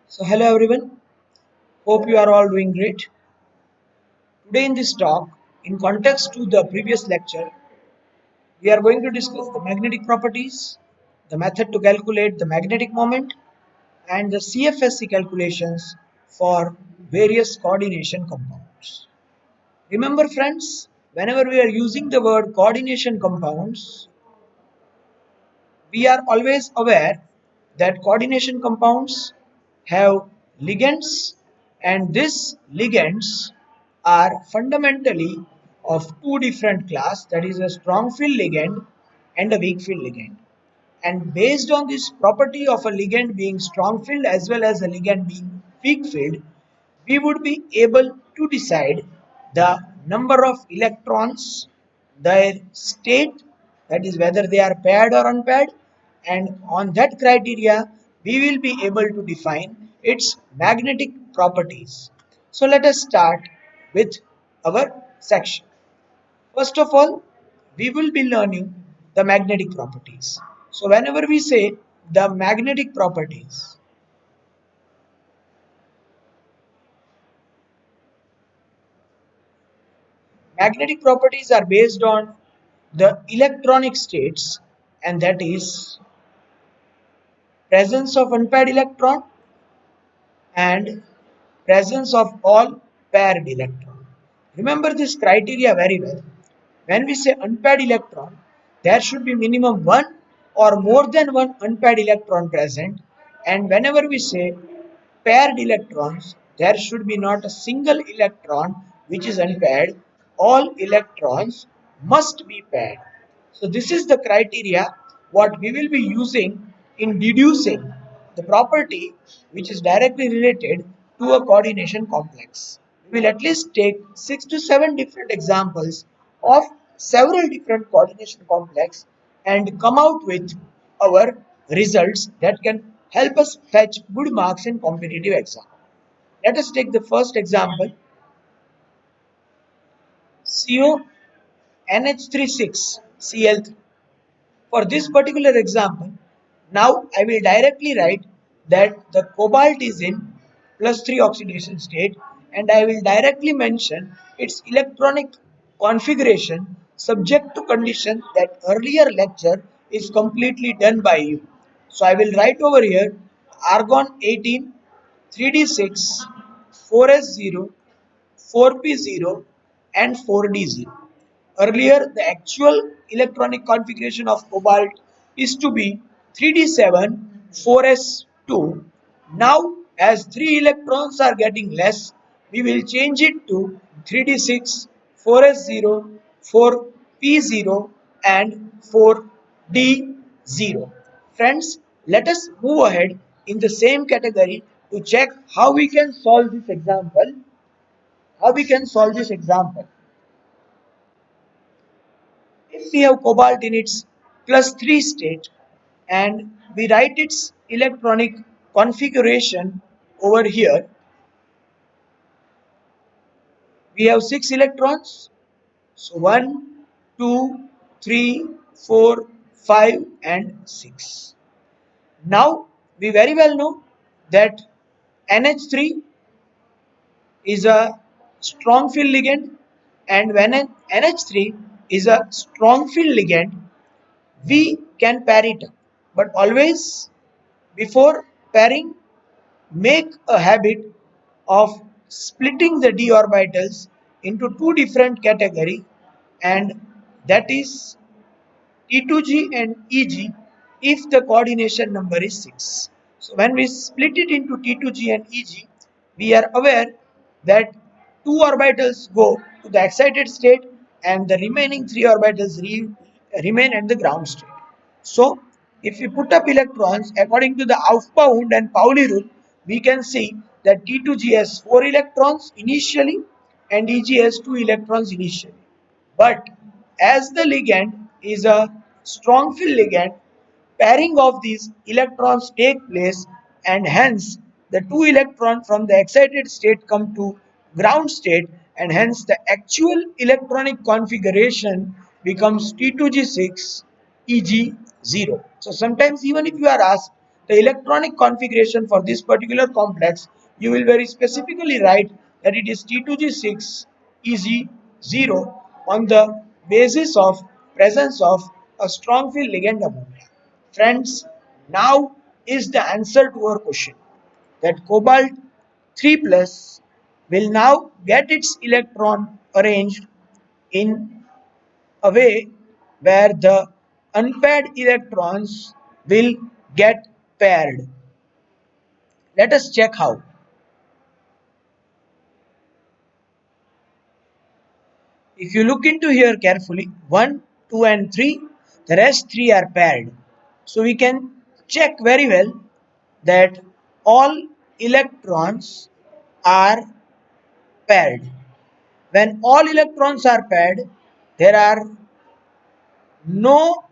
So, hello everyone. Hope you are all doing great. Today, in this talk, in context to the previous lecture, we are going to discuss the magnetic properties, the method to calculate the magnetic moment, and the CFSC calculations for various coordination compounds. Remember, friends, whenever we are using the word coordination compounds, we are always aware that coordination compounds have ligands, and these ligands are fundamentally of two different class, that is a strong field ligand and a weak field ligand. And based on this property of a ligand being strong field as well as a ligand being weak field, we would be able to decide the number of electrons, their state, that is whether they are paired or unpaired, and on that criteria we will be able to define its magnetic properties. So let us start with our section. First of all, we will be learning the magnetic properties. So whenever we say the magnetic properties are based on the electronic states, and that is presence of unpaired electron and presence of all paired electron. Remember this criteria very well. When we say unpaired electron, there should be minimum one or more than one unpaired electron present, and whenever we say paired electrons, there should be not a single electron which is unpaired. All electrons must be paired. So this is the criteria what we will be using in deducing the property which is directly related to a coordination complex. We will at least take 6 to 7 different examples of several different coordination complex and come out with our results that can help us fetch good marks in competitive exam. Let us take the first example, CONH36Cl3. For this particular example, now I will directly write that the cobalt is in plus 3 oxidation state, and I will directly mention its electronic configuration subject to condition that earlier lecture is completely done by you. So I will write over here argon 18, 3d6, 4s0, 4p0 and 4d0. Earlier, the actual electronic configuration of cobalt is to be 3d7, 4s2. Now, as 3 electrons are getting less, we will change it to 3d6, 4s0, 4p0 and 4d0. Friends, let us move ahead in the same category to check how we can solve this example. If we have cobalt in its plus 3 state and we write its electronic configuration over here, we have 6 electrons. So 1, 2, 3, 4, 5 and 6. Now we very well know that NH3 is a strong field ligand, and when an NH3 is a strong field ligand, we can pair it up. But always before pairing, make a habit of splitting the d orbitals into two different categories, and that is T2G and EG if the coordination number is 6. So when we split it into T2G and EG, we are aware that two orbitals go to the excited state and the remaining three orbitals remain at the ground state. So if we put up electrons according to the Aufbau and Pauli rule, we can see that T2G has 4 electrons initially and EG has 2 electrons initially. But as the ligand is a strong field ligand, pairing of these electrons take place, and hence the two electrons from the excited state come to ground state, and hence the actual electronic configuration becomes T2G6 EG0. So sometimes even if you are asked the electronic configuration for this particular complex, you will very specifically write that it is T2G6 EG0 on the basis of presence of a strong field ligand ammonia. Friends, now is the answer to our question that cobalt 3 plus will now get its electron arranged in a way where the unpaired electrons will get paired. Let us check how. If you look into here carefully, 1, 2 and 3, the rest 3 are paired. So we can check very well that all electrons are paired. When all electrons are paired, there are no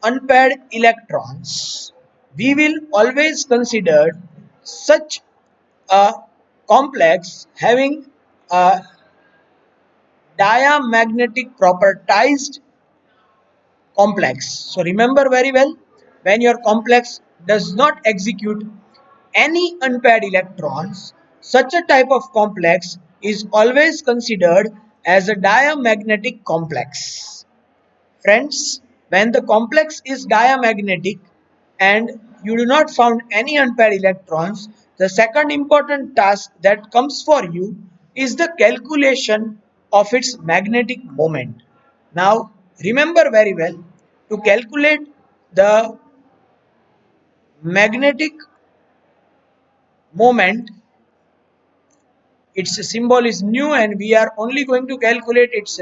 unpaired electrons. We will always consider such a complex having a diamagnetic propertized complex. So remember very well, when your complex does not execute any unpaired electrons, such a type of complex is always considered as a diamagnetic complex. Friends, when the complex is diamagnetic and you do not found any unpaired electrons, the second important task that comes for you is the calculation of its magnetic moment. Now, remember very well, to calculate the magnetic moment, its symbol is nu and we are only going to calculate its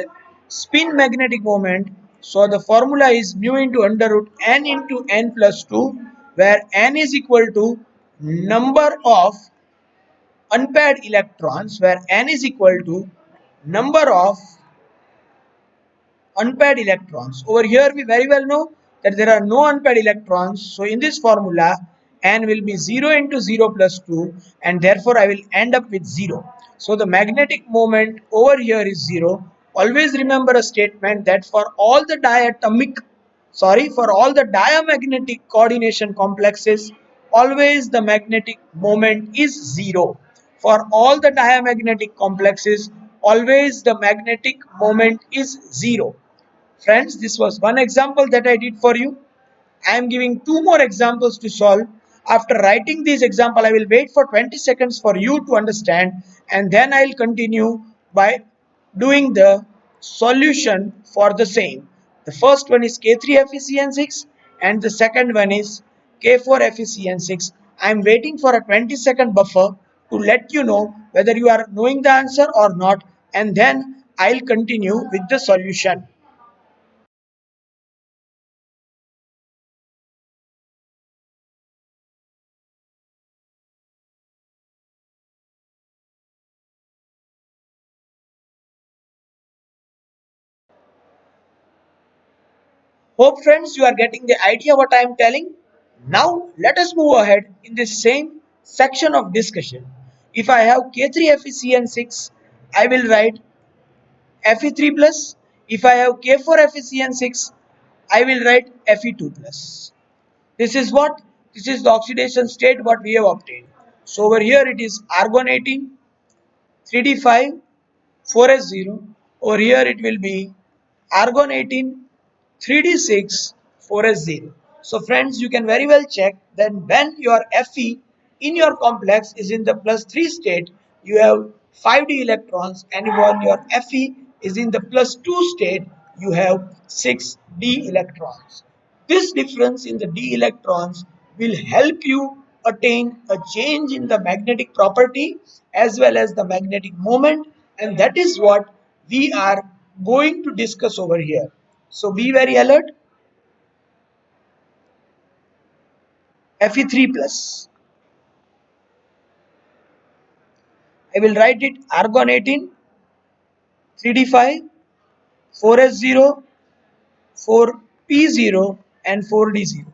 spin magnetic moment. So the formula is mu into under root n into n plus 2, where n is equal to number of unpaired electrons, where n is equal to number of unpaired electrons. Over here we very well know that there are no unpaired electrons. So in this formula, n will be 0 into 0 plus 2 and therefore I will end up with 0. So the magnetic moment over here is 0. Always remember a statement that for all the diamagnetic coordination complexes, always the magnetic moment is 0. For all the diamagnetic complexes, always the magnetic moment is 0. Friends, this was one example that I did for you. I am giving two more examples to solve. After writing this example, I will wait for 20 seconds for you to understand and then I will continue by doing the solution for the same. The first one is K3FeCN6 and the second one is K4FeCN6. I am waiting for a 20-second buffer to let you know whether you are knowing the answer or not, and then I'll continue with the solution. Hope friends you are getting the idea what I am telling. Now let us move ahead in this same section of discussion. If I have K3FeCN6, I will write Fe3 plus. If I have K4FeCN6, I will write Fe2 plus. This is what? This is the oxidation state what we have obtained. So over here it is argon 18, 3D5, 4s0. Over here it will be argon 18, 3d6, 4s0. So friends, you can very well check that when your Fe in your complex is in the plus 3 state, you have 5d electrons, and when your Fe is in the plus 2 state, you have 6d electrons. This difference in the d electrons will help you attain a change in the magnetic property as well as the magnetic moment, and that is what we are going to discuss over here. So be very alert. Fe3 plus. I will write it argon 18, 3d5, 4s0, 4p0 and 4d0.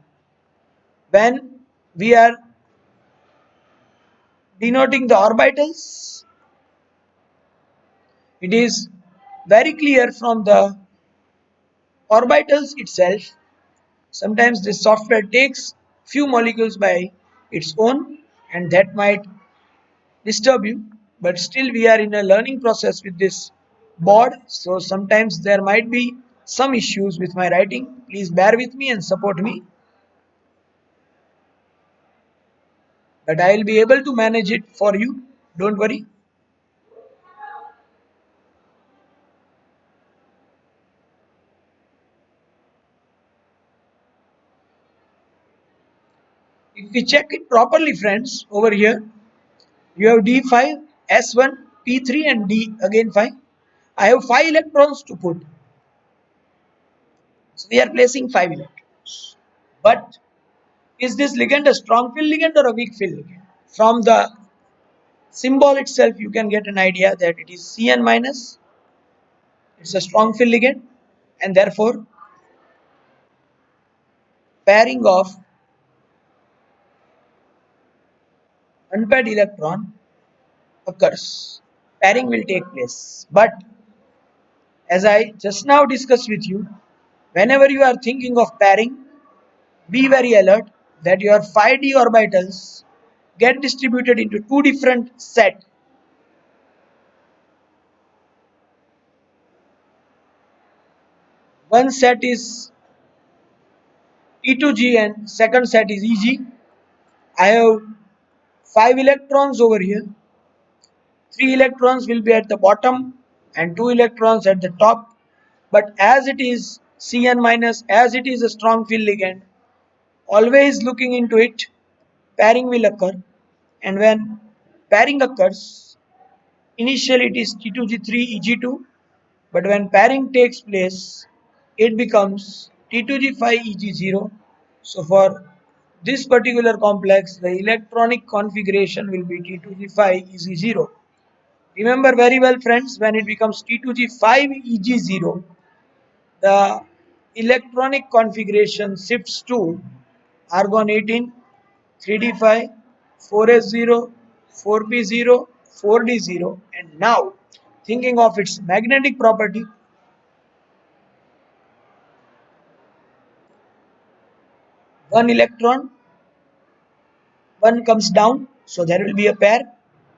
When we are denoting the orbitals, it is very clear from the orbitals itself. Sometimes this software takes few molecules by its own, and that might disturb you, but still we are in a learning process with this board, so sometimes there might be some issues with my writing. Please bear with me and support me, but I will be able to manage it for you. Don't worry. If we check it properly, friends, over here you have D5, S1, P3 and D again 5. I have 5 electrons to put. So we are placing 5 electrons. But is this ligand a strong field ligand or a weak field ligand? From the symbol itself, you can get an idea that it is Cn minus. It's a strong field ligand, and therefore pairing of unpaired electron occurs. Pairing will take place. But as I just now discussed with you, whenever you are thinking of pairing, be very alert that your 5d orbitals get distributed into two different sets. One set is T2G and second set is EG. I have 5 electrons over here. 3 electrons will be at the bottom and 2 electrons at the top. But as it is Cn minus, as it is a strong field ligand, always looking into it, pairing will occur. And when pairing occurs, initially it is T2G3 Eg2, but when pairing takes place, it becomes T2G5 Eg0. So for this particular complex, the electronic configuration will be T2G5 Eg0. Remember very well, friends, when it becomes T2G5 Eg0, the electronic configuration shifts to argon 18, 3d5, 4s0, 4p0, 4d0, and now thinking of its magnetic property, one electron, one comes down, so there will be a pair.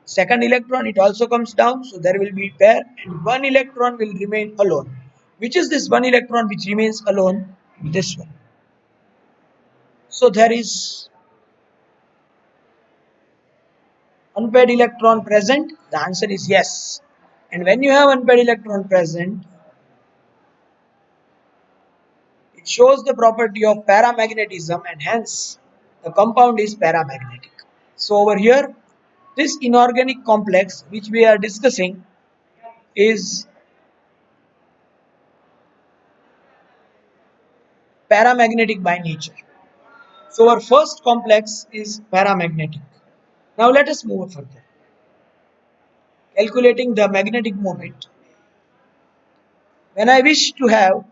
Second electron, it also comes down, so there will be a pair, and one electron will remain alone. Which is this one electron which remains alone? This one. So there is unpaired electron present. The answer is yes. And when you have unpaired electron present, it shows the property of paramagnetism, and hence the compound is paramagnetic. So over here, this inorganic complex which we are discussing is paramagnetic by nature. So our first complex is paramagnetic. Now let us move further. Calculating the magnetic moment. When I wish to have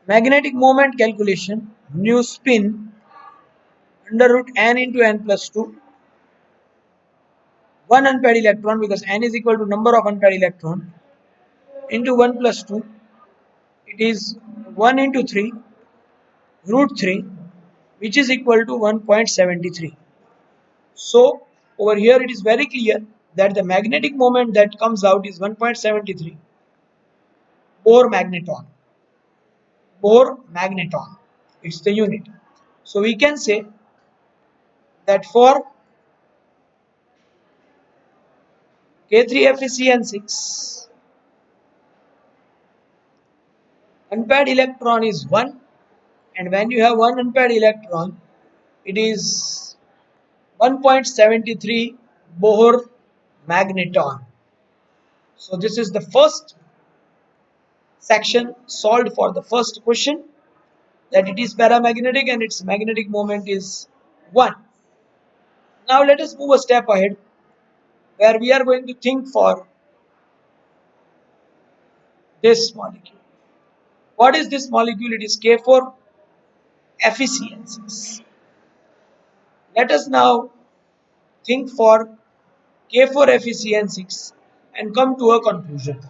magnetic moment calculation, nu spin under root n into n plus 2, one unpaired electron, because n is equal to number of unpaired electron, into 1 plus 2, it is 1 into 3 root 3, which is equal to 1.73. So over here it is very clear that the magnetic moment that comes out is 1.73 Bohr magneton. Bohr magneton, it's the unit. So we can say that for K3FeCN6, unpaired electron is 1, and when you have one unpaired electron, it is 1.73 Bohr magneton. So this is the first section solved for the first question, that it is paramagnetic and its magnetic moment is 1. Now let us move a step ahead, where we are going to think for this molecule. What is this molecule? It is K4 FeCN6. Let us now think for K4 FeCN6 and come to a conclusion.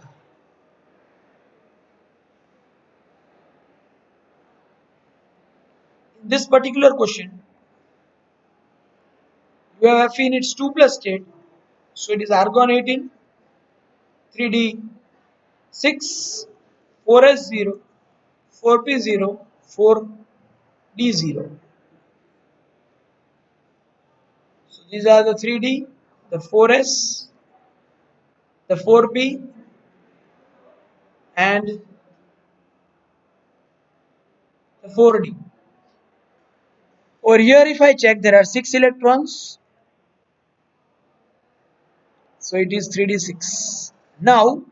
In this particular question, you have Fe in its 2 plus state, so it is argon 18, 3d 6, 4s 0, 4p 0, 4d 0. So these are the 3d, the 4s, the 4p, and the 4d. Over here, if I check, there are 6 electrons, so it is 3d6. Now,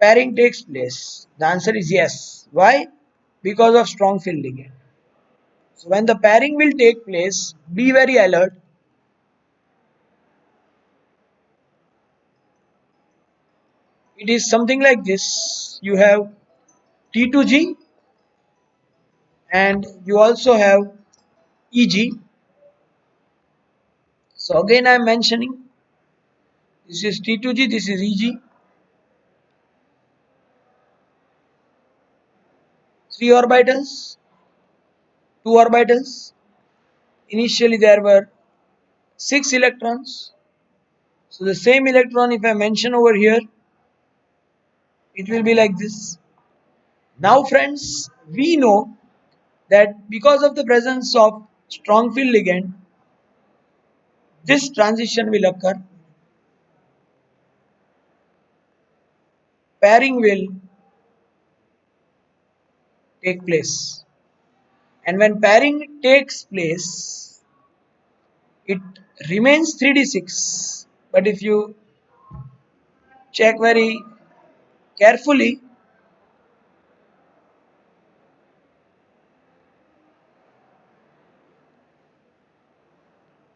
pairing takes place. The answer is yes. Why? Because of strong field ligand. So when the pairing will take place, be very alert. It is something like this. You have T2G and you also have EG. So again I am mentioning this is T2G, this is EG. 3 orbitals, 2 orbitals. Initially there were 6 electrons. So the same electron if I mention over here, it will be like this. Now friends, we know that because of the presence of strong field ligand, this transition will occur. Pairing will take place. And when pairing takes place, it remains 3d6. But if you check very carefully,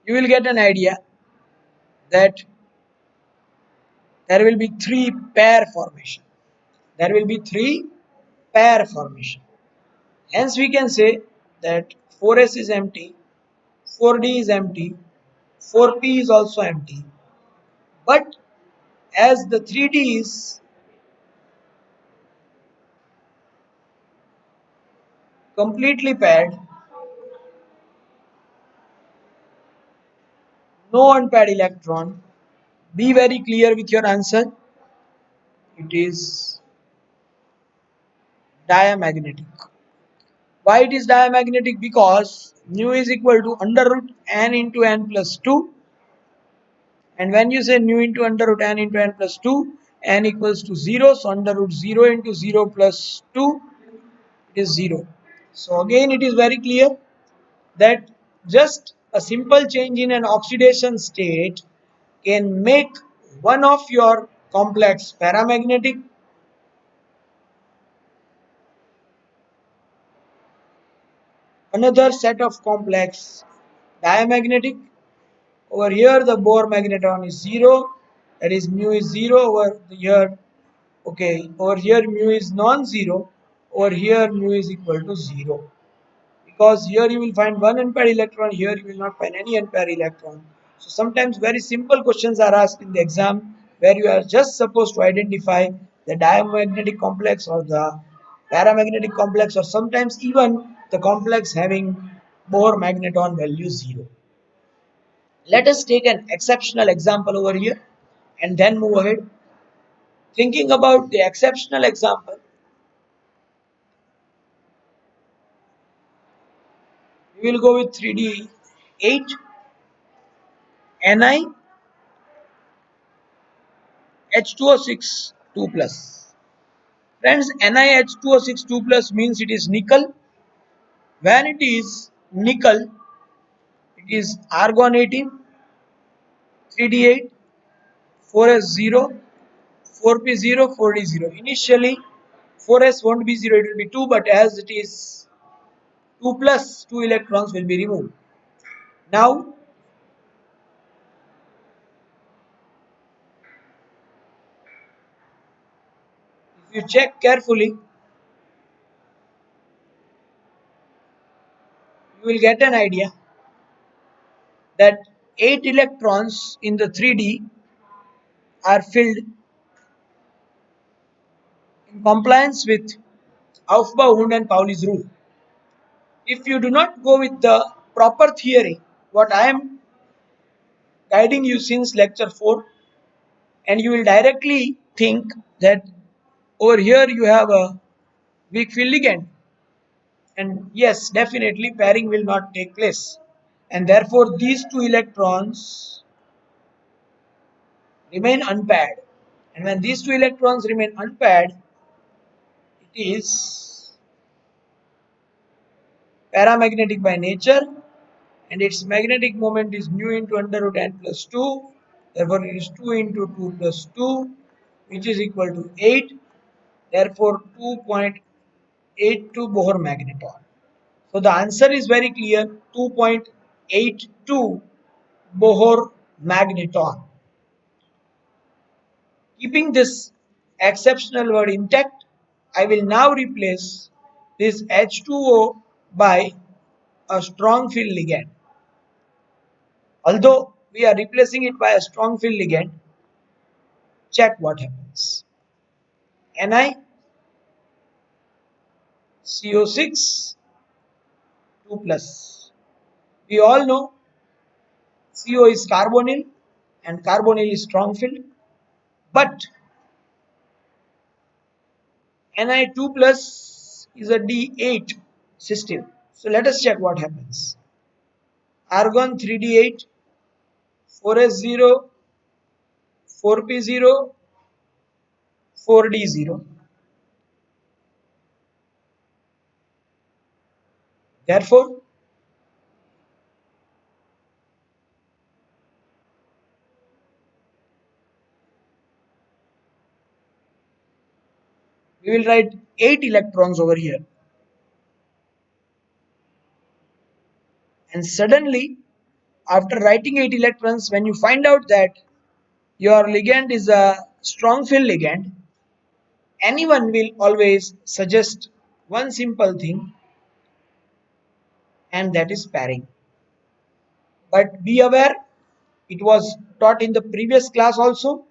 you will get an idea that there will be 3 pair formation. There will be 3 pair formation. Hence we can say that 4s is empty, 4d is empty, 4p is also empty. But as the 3d is completely paired, no unpaired electron, be very clear with your answer. It is diamagnetic. Why it is diamagnetic? Because nu is equal to under root n into n plus 2. And when you say nu into under root n into n plus 2, n equals to 0. So under root 0 into 0 plus 2, it is 0. So again it is very clear that just a simple change in an oxidation state can make one of your complex paramagnetic, another set of complex diamagnetic. Over here the Bohr magneton is 0, that is mu is 0 over here. Okay, over here mu is non-zero, over here mu is equal to 0. Because here you will find one unpaired electron, here you will not find any unpaired electron. So sometimes very simple questions are asked in the exam where you are just supposed to identify the diamagnetic complex or the paramagnetic complex, or sometimes even the complex having Bohr magneton value 0. Let us take an exceptional example over here and then move ahead. Thinking about the exceptional example, we will go with 3D8 Ni H2O6 2 plus. Friends, NiH2O6 2 plus means it is nickel. When it is nickel, it is argon 18, 3D8, 4S0, 4P0, 4D0. Initially, 4S won't be 0, it will be 2, but as it is 2 plus, 2 electrons will be removed. Now, if you check carefully, you will get an idea that 8 electrons in the 3D are filled in compliance with Aufbau-Hund and Pauli's rule. If you do not go with the proper theory, what I am guiding you since lecture 4, and you will directly think that over here you have a weak field ligand, and yes, definitely pairing will not take place, and therefore these two electrons remain unpaired, and when these two electrons remain unpaired, it is paramagnetic by nature, and its magnetic moment is nu into under root n plus 2. Therefore, it is 2 into 2 plus 2, which is equal to 8. Therefore, 2.82 Bohr magneton. So, the answer is very clear, 2.82 Bohr magneton. Keeping this exceptional word intact, I will now replace this H2O by a strong field ligand. Although we are replacing it by a strong field ligand, check what happens. NiCO6 2 plus. We all know CO is carbonyl and carbonyl is strong field, but Ni2 plus is a D8 system. So let us check what happens. Argon 3D8, 4S0, 4P0, 4D0. Therefore, we will write 8 electrons over here. And suddenly, after writing 8 electrons, when you find out that your ligand is a strong field ligand, anyone will always suggest one simple thing, and that is pairing. But be aware, it was taught in the previous class also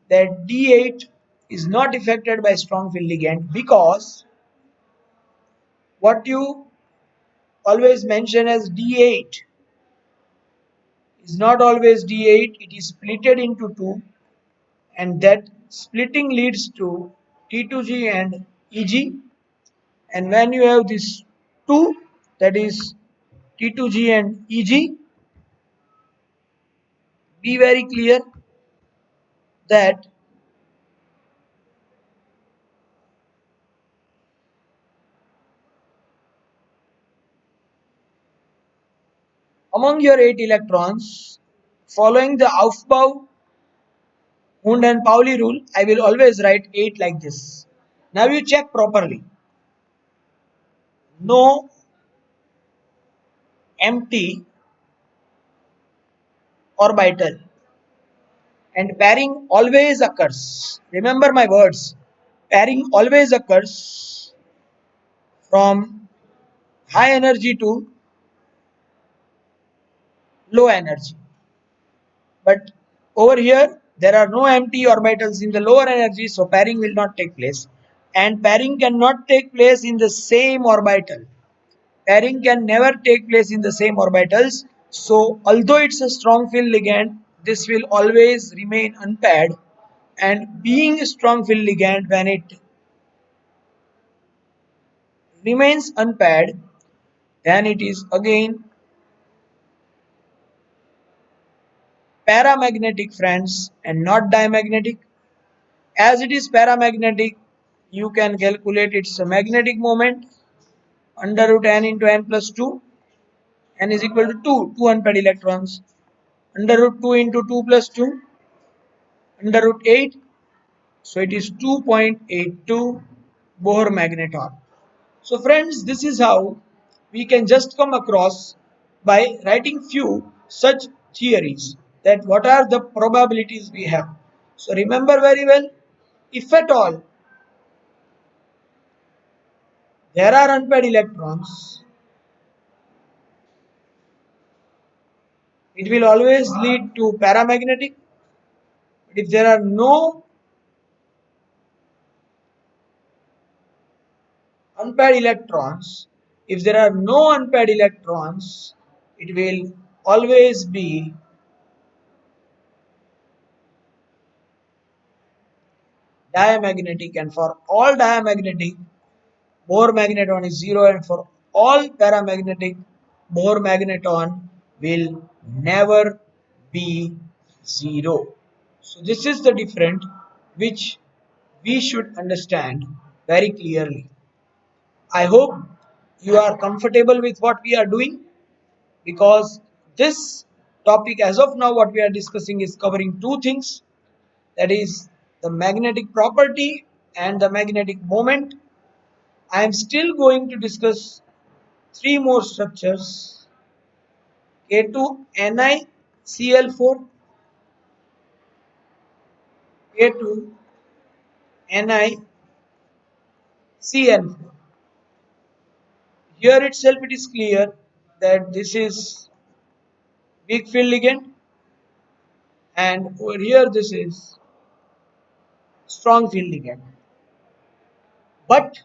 that D8 is not affected by strong field ligand, because what you always mention as D8 is not always D8, it is splitted into two, and that splitting leads to T2G and EG. And when you have this two, that is T2G and EG, be very clear that among your 8 electrons, following the Aufbau, Hund and Pauli rule, I will always write 8 like this. Now you check properly. No empty orbital, and pairing always occurs. Remember my words. Pairing always occurs from high energy to low energy. But over here, there are no empty orbitals in the lower energy, so pairing will not take place. And pairing cannot take place in the same orbital. Pairing can never take place in the same orbitals. So, although it's a strong field ligand, this will always remain unpaired. And being a strong field ligand, when it remains unpaired, then it is again paramagnetic, friends, and not diamagnetic. As it is paramagnetic, you can calculate its magnetic moment under root n into n plus 2. N is equal to 2, 2 unpaired electrons. Under root 2 into 2 plus 2, under root 8. So it is 2.82 Bohr magneton. So friends, this is how we can just come across by writing few such theories, that what are the probabilities we have. So remember very well, if at all there are unpaired electrons, it will always lead to paramagnetic. But if there are no unpaired electrons. If there are no unpaired electrons, it will always be diamagnetic, and for all diamagnetic, Bohr magneton is 0, and for all paramagnetic, Bohr magneton will never be 0. So this is the difference which we should understand very clearly. I hope you are comfortable with what we are doing, because this topic, as of now, what we are discussing is covering two things, that is the magnetic property and the magnetic moment. I am still going to discuss three more structures: K2NiCl4, K2NiCl4. Here itself it is clear that this is weak field ligand, and over here this is strong field ligand. But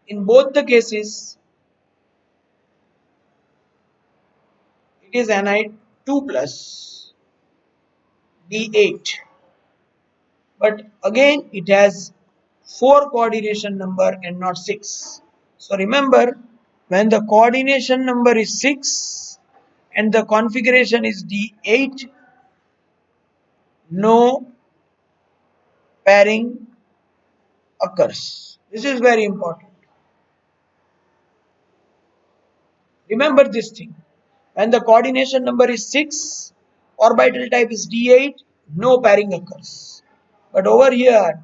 in both the cases it is Ni2 plus D8. But again it has 4 coordination number and not 6. So remember, when the coordination number is 6 and the configuration is D8, no pairing occurs. This is very important. Remember this thing. When the coordination number is 6, orbital type is D8, no pairing occurs. But over here,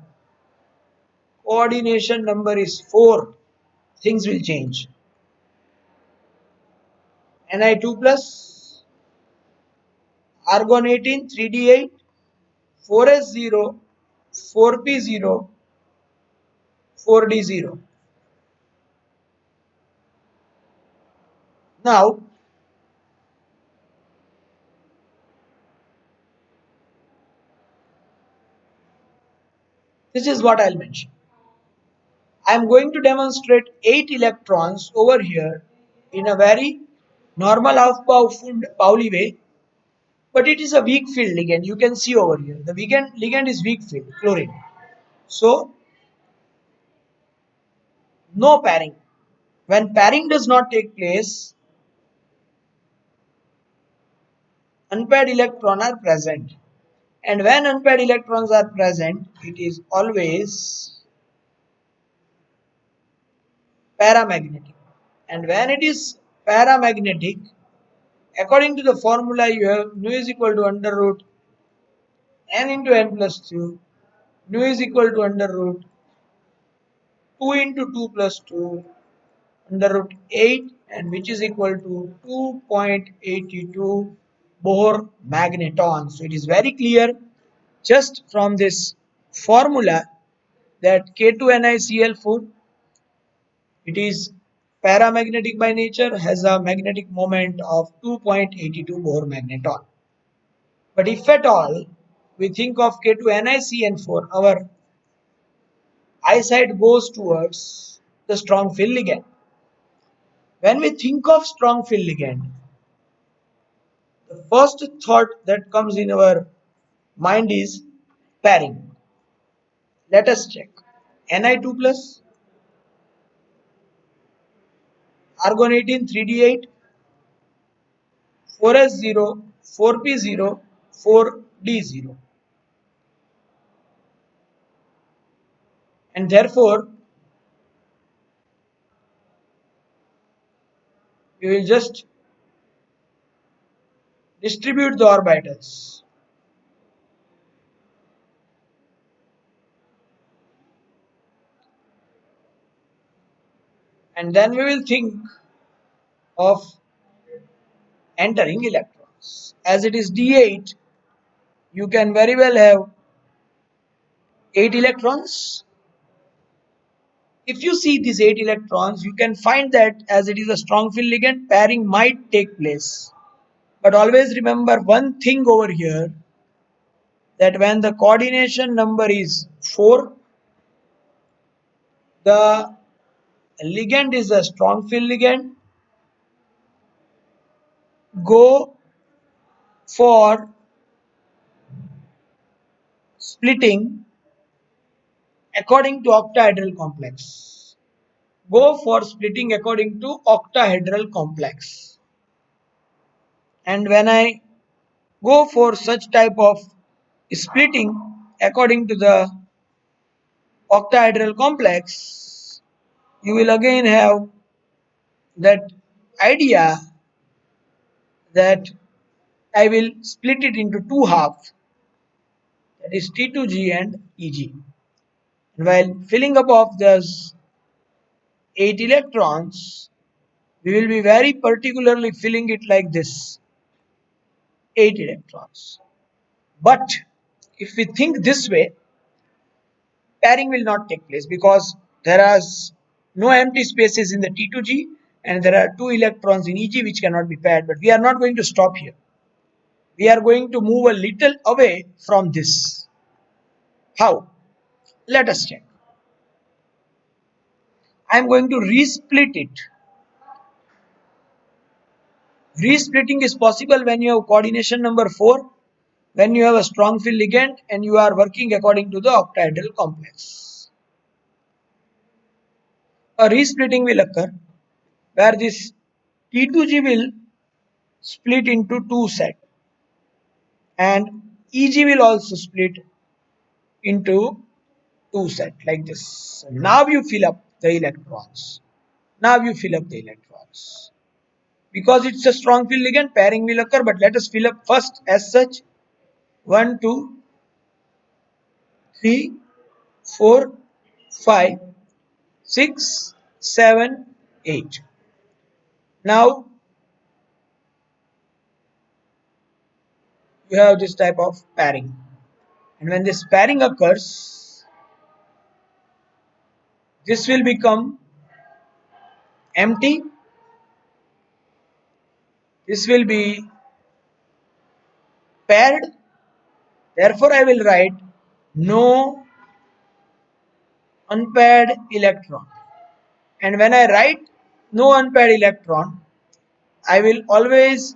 coordination number is 4, things will change. Ni2 plus, argon 18, 3D8, 4S0, 4P0, 4D0. Now, this is what I'll mention. I am going to demonstrate 8 electrons over here in a very normal Pauli way, but it is a weak field ligand. You can see over here. The ligand is weak field, chlorine. So, no pairing. When pairing does not take place, unpaired electrons are present. And when unpaired electrons are present, it is always paramagnetic. And when it is paramagnetic, according to the formula, you have nu is equal to under root n into n plus 2. Nu is equal to under root 2 into 2 plus 2 under root 8, and which is equal to 2.82 Bohr magneton. So it is very clear just from this formula that K2NiCl4, it is paramagnetic by nature, has a magnetic moment of 2.82 Bohr magneton. But if at all we think of K2NiCl4, our eyesight goes towards the strong field ligand. When we think of strong field ligand, the first thought that comes in our mind is pairing. Let us check. Ni2 plus, argon 18, 3D8, 4S0, 4P0, 4D0. And therefore, we will just distribute the orbitals. And then we will think of entering electrons. As it is D8, you can very well have 8 electrons. If you see these 8 electrons, you can find that as it is a strong field ligand, pairing might take place. But always remember one thing over here, that when the coordination number is 4, the A ligand is a strong field ligand. Go for splitting according to octahedral complex. Go for splitting according to octahedral complex. And when I go for such type of splitting according to the octahedral complex, you will again have that idea that I will split it into two halves, that is T2G and EG. And while filling up of those 8 electrons, we will be very particularly filling it like this, 8 electrons. But if we think this way, pairing will not take place because there are no empty spaces in the T2G and there are 2 electrons in EG which cannot be paired. But we are not going to stop here. We are going to move a little away from this. How? Let us check. I am going to resplit it. Resplitting is possible when you have coordination number 4, when you have a strong field ligand and you are working according to the octahedral complex. A resplitting will occur where this T2G will split into two sets and EG will also split into two sets like this. Now you fill up the electrons. Now you fill up the electrons. Because it's a strong field ligand, pairing will occur, but let us fill up first as such. 1, 2, 3, 4, 5, 6, 7, 8. Now you have this type of pairing. And when this pairing occurs, this will become empty. This will be paired. Therefore, I will write no unpaired electron. And when I write no unpaired electron, I will always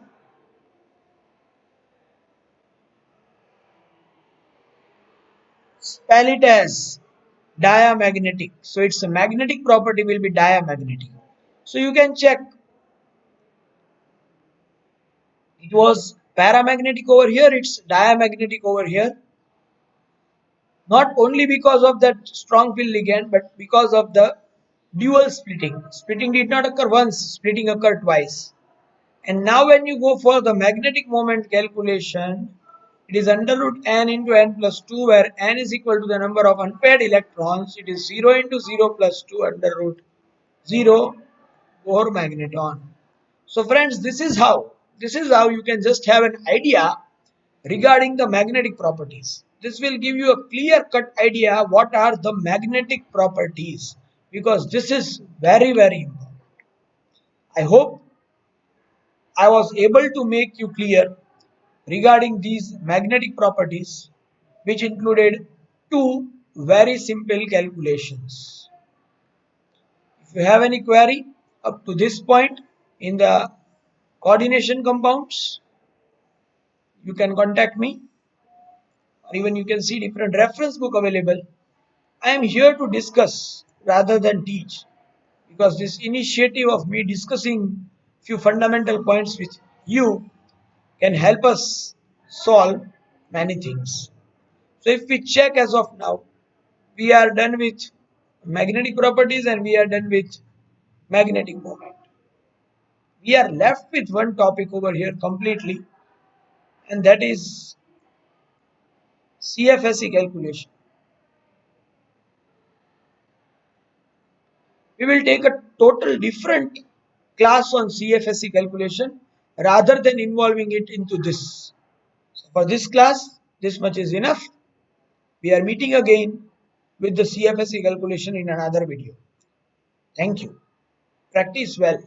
spell it as diamagnetic. So its magnetic property will be diamagnetic. So you can check it was paramagnetic over here, it's diamagnetic over here. Not only because of that strong field ligand, but because of the dual splitting. Splitting did not occur once, splitting occurred twice. And now when you go for the magnetic moment calculation, it is under root n into n plus 2 where n is equal to the number of unpaired electrons. It is 0 into 0 plus 2 under root 0 Bohr magneton. So friends, this is how you can just have an idea regarding the magnetic properties. This will give you a clear cut idea what are the magnetic properties, because this is very important. I hope I was able to make you clear regarding these magnetic properties, which included two very simple calculations. If you have any query up to this point in the coordination compounds, you can contact me, or even you can see different reference book available. I am here to discuss rather than teach, because this initiative of me discussing few fundamental points with you can help us solve many things. So if we check as of now, we are done with magnetic properties and we are done with magnetic moment. We are left with one topic over here completely, and that is CFSE calculation. We will take a total different class on CFSE calculation rather than involving it into this. So for this class, this much is enough. We are meeting again with the CFSE calculation in another video. Thank you. Practice well.